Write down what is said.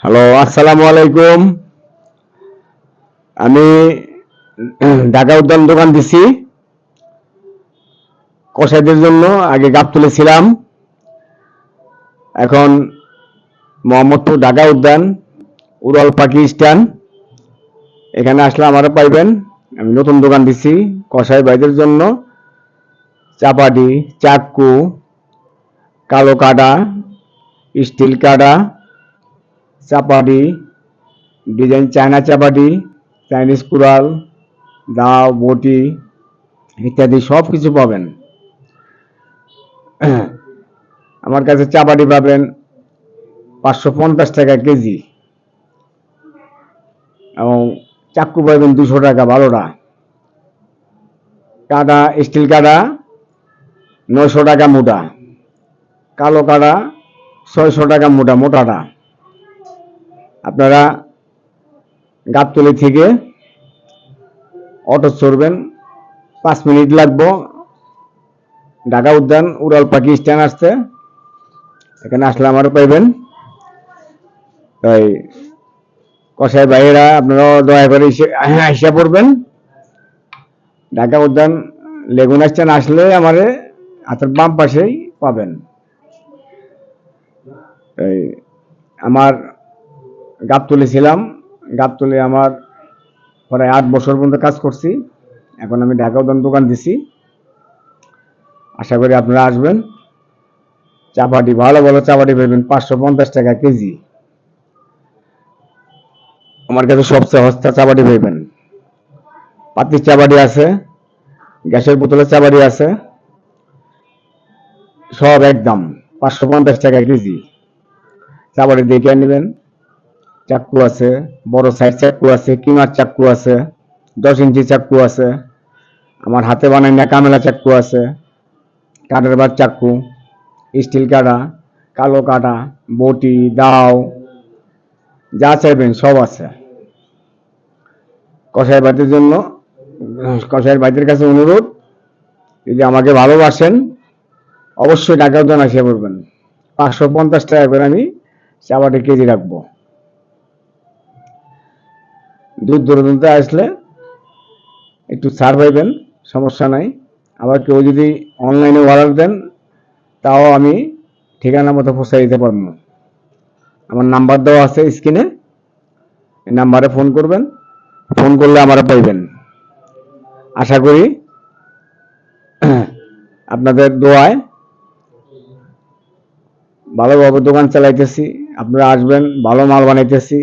Hello, আসসালামু আলাইকুম। আমি ঢাকা উদ্যান দোকান দিছি কসাইদের জন্য। আগে গাবতলী ছিলাম, এখন মোহাম্মদপুর ঢাকা উদ্যান উড়াল পাখি স্ট্যান্ড। এখানে আসলে আমারও পাইবেন। আমি নতুন দোকান দিছি কসাই ভাইদের জন্য। চাপাটি, চাক্কু, কালো কাটা, স্টিল কাটা, চাপাটি, ডিজাইন চায়না চাপাটি, চাইনিজ কুড়াল, দাও, বটি ইত্যাদি সব কিছু পাবেন। আমার কাছে চাপাটি পাবেন 550 টাকা কেজি এবং চাক্কু পাবেন 200 টাকা 12টা। কাটা, স্টিল কাটা 900 টাকা মোটা, কালো কাটা 600 টাকা মোটা মোটাটা। আপনারা গাবতলী থেকে অটো চড়বেন, 5 মিনিট লাগবে ঢাকা উদ্যান উড়াল পাখি স্ট্যান্ড আসতে। এখানে আসলে আমারও পাইবেন। তাই কসাই ভাইয়েরা আপনারা দয়া করে এসে পড়বেন। ঢাকা উদ্যান লেগুনা স্ট্যান্ড আসলে আমারে হাতের বাম পাশেই পাবেন। এই আমার গাবতলী ছিলাম, গাবতলী আমার প্রায় 8 বছর পর্যন্ত কাজ করছি। এখন আমি ঢাকা উদ্যান দোকান দিছি। আশা করি আপনারা আসবেন। চাপাটি ভালো ভালো চাপাটি পাবেন 550 টাকা কেজি। আমার কাছে সবচেয়ে সস্তা চাপাটি পাইবেন। পাতির চাপাটি আছে, গ্যাসের বোতলের চাপাটি আছে, সব একদম 550 টাকা কেজি। চাপাটি দেখে নেবেন। চাক্কু আছে, বড় সাইজ চাক্কু আছে, কিমার চাক্কু আছে, 10 ইঞ্চি চাক্কু আছে, আমার হাতে বানাই না কামেলা চাক্কু আছে, কাঠের বার চাক্কু, স্টিল কাটা, কালো কাটা, বটি, দাও যা চাইবেন সব আছে। কসাই ভাইদের জন্য, কসাই ভাইদের কাছে অনুরোধ, যদি আমাকে ভালোবাসেন অবশ্যই ঢাকা উদ্যান আসিয়া পড়বেন। 550 টাকা করে আমি চাপাটি কেজি রাখবো। দূর দূরান্ত আসলে একটু ছাড় পাইবেন, সমস্যা নাই। আবার কেউ যদি অনলাইনে অর্ডার দেন তাও আমি ঠিকানা মতো পৌঁছে দিতে পারবো। আমার নাম্বার দেওয়া আছে স্ক্রিনে, এই নাম্বারে ফোন করবেন, ফোন করলে আমরা পাইবেন। আশা করি আপনাদের দোয়ায় ভালোভাবে দোকান চালাইতেছি, আপনারা আসবেন, ভালো মাল বানাইতেছি।